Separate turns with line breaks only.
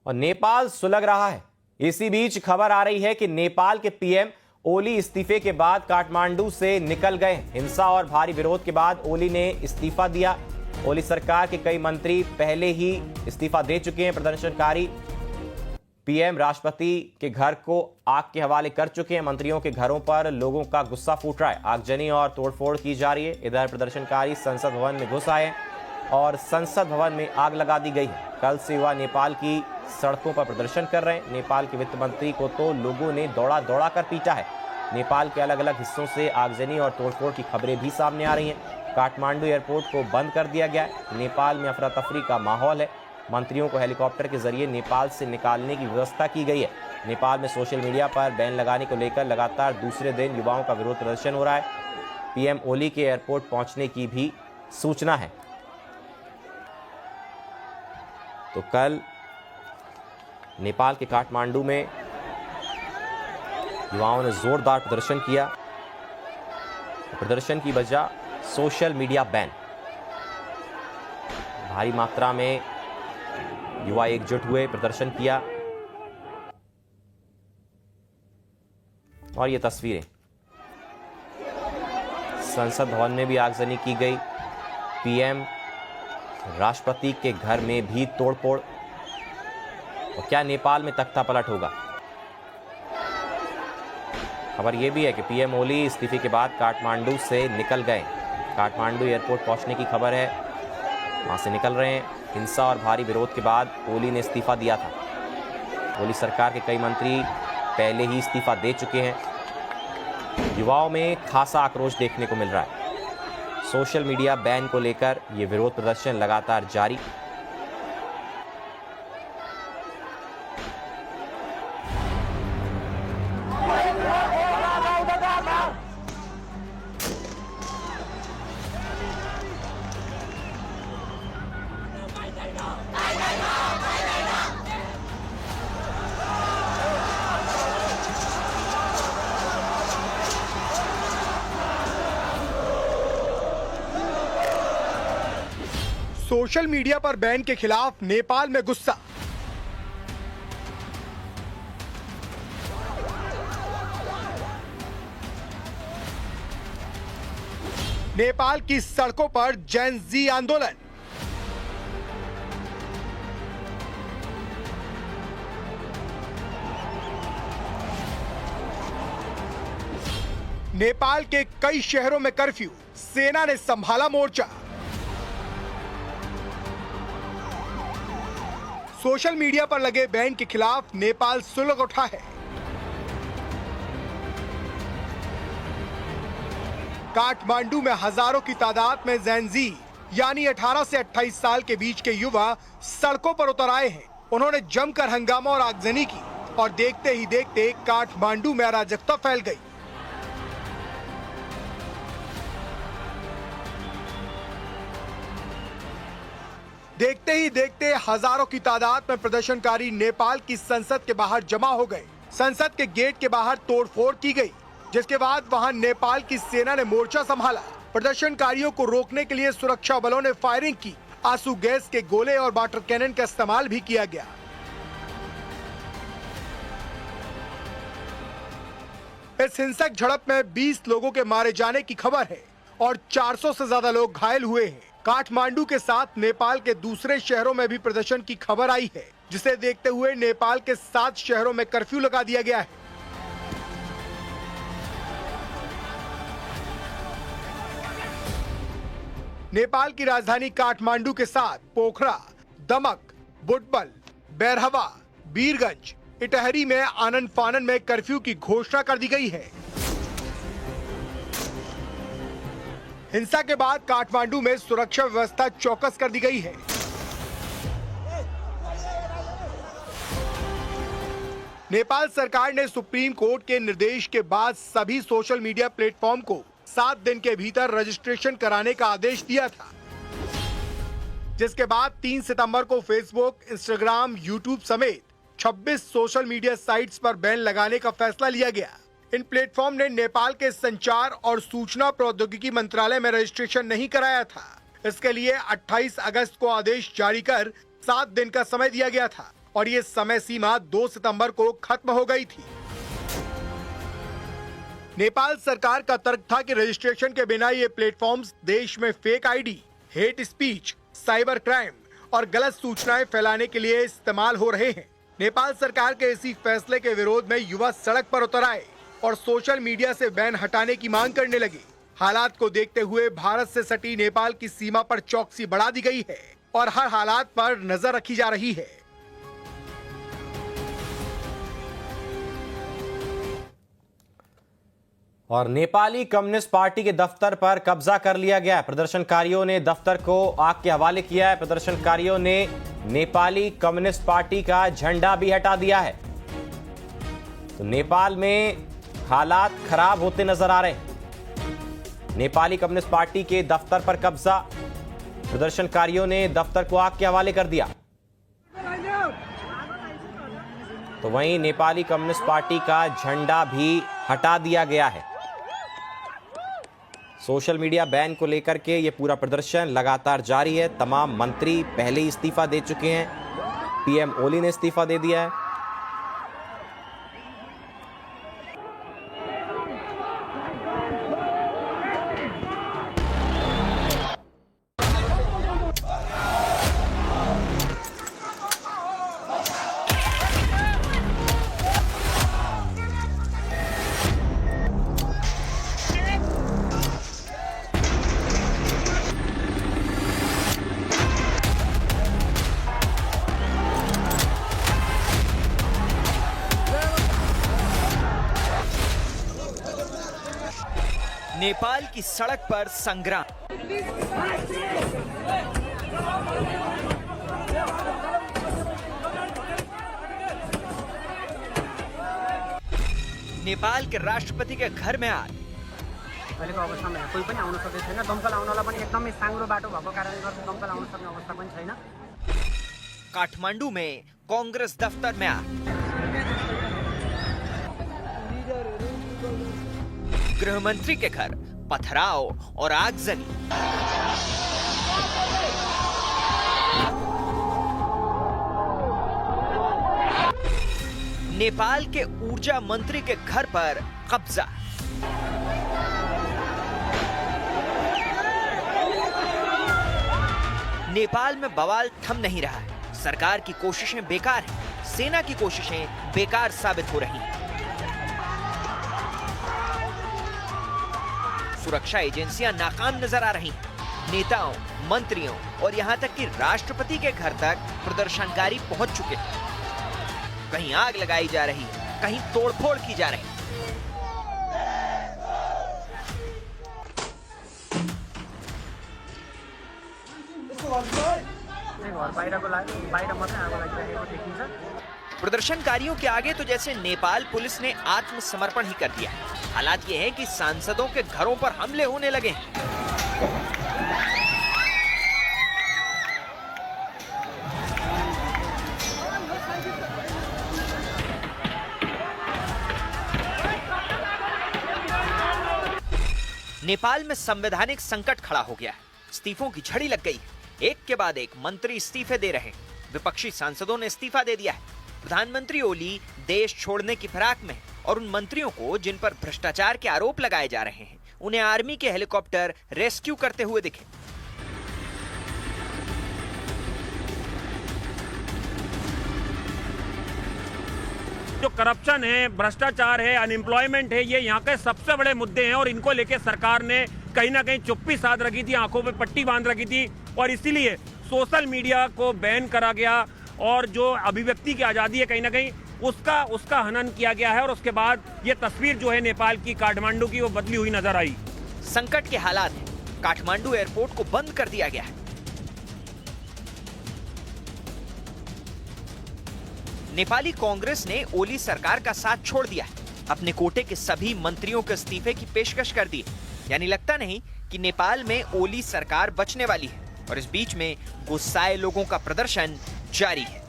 और नेपाल सुलग रहा है। इसी बीच खबर आ रही है कि नेपाल के पीएम ओली इस्तीफे के बाद काठमांडू से निकल गए। हिंसा और भारी विरोध के बाद ओली ने इस्तीफा दिया। ओली सरकार के कई मंत्री पहले ही इस्तीफा दे चुके हैं। प्रदर्शनकारी पीएम राष्ट्रपति के घर को आग के हवाले कर चुके हैं। मंत्रियों के घरों पर लोगों का गुस्सा फूट रहा है। आगजनी और तोड़फोड़ की जा रही है। इधर प्रदर्शनकारी संसद भवन में घुस आए और संसद भवन में आग लगा दी गई है। कल से युवा नेपाल की सड़कों पर प्रदर्शन कर रहे हैं। नेपाल के वित्त मंत्री को तो लोगों ने दौड़ा दौड़ा कर पीटा है। नेपाल के अलग अलग हिस्सों से आगजनी और तोड़फोड़ की खबरें भी सामने आ रही हैं। काठमांडू एयरपोर्ट को बंद कर दिया गया है। नेपाल में अफरा तफरी का माहौल है। मंत्रियों को हेलीकॉप्टर के जरिए नेपाल से निकालने की व्यवस्था की गई है। नेपाल में सोशल मीडिया पर बैन लगाने को लेकर लगातार दूसरे दिन युवाओं का विरोध प्रदर्शन हो रहा है। पीएम ओली के एयरपोर्ट पहुंचने की भी सूचना है। तो कल नेपाल के काठमांडू में युवाओं ने जोरदार प्रदर्शन किया। प्रदर्शन की वजह सोशल मीडिया बैन। भारी मात्रा में युवा एकजुट हुए, प्रदर्शन किया। और ये तस्वीरें संसद भवन में भी आगजनी की गई। पीएम राष्ट्रपति के घर में भी तोड़फोड़। और क्या नेपाल में तख्ता पलट होगा? खबर यह भी है कि पीएम ओली इस्तीफे के बाद काठमांडू से निकल गए। काठमांडू एयरपोर्ट पहुंचने की खबर है, वहां से निकल रहे हैं। हिंसा और भारी विरोध के बाद ओली ने इस्तीफा दिया था। ओली सरकार के कई मंत्री पहले ही इस्तीफा दे चुके हैं। युवाओं में खासा आक्रोश देखने को मिल रहा है। सोशल मीडिया बैन को लेकर यह विरोध प्रदर्शन लगातार जारी।
सोशल मीडिया पर बैन के खिलाफ नेपाल में गुस्सा। नेपाल की सड़कों पर जेन जी आंदोलन। नेपाल के कई शहरों में कर्फ्यू, सेना ने संभाला मोर्चा। सोशल मीडिया पर लगे बैन के खिलाफ नेपाल सुलग उठा है। काठमांडू में हजारों की तादाद में जेन जी यानी 18 से 28 साल के बीच के युवा सड़कों पर उतर आए हैं। उन्होंने जमकर हंगामा और आगजनी की और देखते ही देखते काठमांडू में अराजकता फैल गई। देखते ही देखते हजारों की तादाद में प्रदर्शनकारी नेपाल की संसद के बाहर जमा हो गए। संसद के गेट के बाहर तोड़फोड़ की गई, जिसके बाद वहां नेपाल की सेना ने मोर्चा संभाला। प्रदर्शनकारियों को रोकने के लिए सुरक्षा बलों ने फायरिंग की। आंसू गैस के गोले और वाटर कैनन का इस्तेमाल भी किया गया। इस हिंसक झड़प में 20 लोगों के मारे जाने की खबर है और 400 से ज्यादा लोग घायल हुए हैं। काठमांडू के साथ नेपाल के दूसरे शहरों में भी प्रदर्शन की खबर आई है, जिसे देखते हुए नेपाल के 7 शहरों में कर्फ्यू लगा दिया गया है। नेपाल की राजधानी काठमांडू के साथ पोखरा, दमक, बुटबल, बैरहवा, बीरगंज, इटहरी में आनन फानन में कर्फ्यू की घोषणा कर दी गई है। हिंसा के बाद काठमांडू में सुरक्षा व्यवस्था चौकस कर दी गई है। नेपाल सरकार ने सुप्रीम कोर्ट के निर्देश के बाद सभी सोशल मीडिया प्लेटफॉर्म को 7 दिन के भीतर रजिस्ट्रेशन कराने का आदेश दिया था, जिसके बाद 3 सितंबर को फेसबुक, इंस्टाग्राम, यूट्यूब समेत 26 सोशल मीडिया साइट्स पर बैन लगाने का फैसला लिया गया। इन प्लेटफॉर्म ने नेपाल के संचार और सूचना प्रौद्योगिकी मंत्रालय में रजिस्ट्रेशन नहीं कराया था। इसके लिए 28 अगस्त को आदेश जारी कर 7 दिन का समय दिया गया था और ये समय सीमा 2 सितंबर को खत्म हो गई थी। नेपाल सरकार का तर्क था कि रजिस्ट्रेशन के बिना ये प्लेटफॉर्म्स देश में fake ID, hate speech, cyber crime और गलत सूचनाएं फैलाने के लिए इस्तेमाल हो रहे हैं। नेपाल सरकार के इसी फैसले के विरोध में युवा सड़क पर उतर आए और सोशल मीडिया से बैन हटाने की मांग करने लगे। हालात को देखते हुए भारत से सटी नेपाल की सीमा पर चौकसी बढ़ा दी गई है और हर हालात पर नजर रखी जा रही है।
और नेपाली कम्युनिस्ट पार्टी के दफ्तर पर कब्जा कर लिया गया है। प्रदर्शनकारियों ने दफ्तर को आग के हवाले किया है। प्रदर्शनकारियों ने नेपाली कम्युनिस्ट पार्टी का झंडा भी हटा दिया है। तो नेपाल में हालात खराब होते नजर आ रहे हैं। नेपाली कम्युनिस्ट पार्टी के दफ्तर पर कब्जा, प्रदर्शनकारियों ने दफ्तर को आग के हवाले कर दिया। तो वहीं नेपाली कम्युनिस्ट पार्टी का झंडा भी हटा दिया गया है। सोशल मीडिया बैन को लेकर के ये पूरा प्रदर्शन लगातार जारी है। तमाम मंत्री पहले ही इस्तीफा दे चुके हैं। पीएम ओली ने इस्तीफा दे दिया है।
नेपाल की सड़क पर संग्राम। नेपाल के राष्ट्रपति के घर में आग।
अहिलेको अवस्थामा कोही पनि आउन सकेको छैन। दमकल आउनलाई पनि एकदमै साङ्ग्रो बाटो भएको कारणले गर्दा दमकल आउन सक्ने अवस्था पनि छैन।
काठमांडू में कांग्रेस दफ्तर में आग। गृह मंत्री के घर पथराव और आगजनी। नेपाल के ऊर्जा मंत्री के घर पर कब्जा। नेपाल में बवाल थम नहीं रहा है। सरकार की कोशिशें बेकार हैं। सेना की कोशिशें बेकार साबित हो रही हैं। सुरक्षा एजेंसियां नाकाम नजर आ रही हैं। नेताओं, मंत्रियों और यहां तक कि राष्ट्रपति के घर तक प्रदर्शनकारी पहुंच चुके हैं। कहीं आग लगाई जा रही, कहीं तोड़फोड़ की जा रही। प्रदर्शनकारियों के आगे तो जैसे नेपाल पुलिस ने आत्मसमर्पण ही कर दिया। हालात ये है कि सांसदों के घरों पर हमले होने लगे हैं। नेपाल में संवैधानिक संकट खड़ा हो गया है। इस्तीफों की झड़ी लग गई है। एक के बाद एक मंत्री इस्तीफे दे रहे हैं। विपक्षी सांसदों ने इस्तीफा दे दिया है। प्रधानमंत्री ओली देश छोड़ने की फिराक में और उन मंत्रियों को जिन पर भ्रष्टाचार के आरोप लगाए जा रहे हैं, उन्हें आर्मी के हेलीकॉप्टर रेस्क्यू करते हुए दिखे।
जो करप्शन है, भ्रष्टाचार है, अनएम्प्लॉयमेंट है, ये यहाँ के सबसे बड़े मुद्दे हैं और इनको लेकर सरकार ने कहीं ना कहीं चुप्पी साध रखी थी, आंखों पे पट्टी बांध रखी थी और इसीलिए सोशल मीडिया को बैन करा गया और जो अभिव्यक्ति की आजादी है कहीं ना कहीं उसका हनन किया गया है और उसके बाद ये तस्वीर जो है नेपाल की काठमांडू की वो बदली हुई नजर आई।
संकट के हालात हैं। काठमांडू एयरपोर्ट को बंद कर दिया गया है। नेपाली कांग्रेस ने ओली सरकार का साथ छोड़ दिया है। अपने कोटे के सभी मंत्रियों के इस्तीफे की पेशकश कर दी। यानी लगता नहीं कि नेपाल में ओली सरकार बचने वाली है और इस बीच में गुस्साए लोगों का प्रदर्शन जारी है।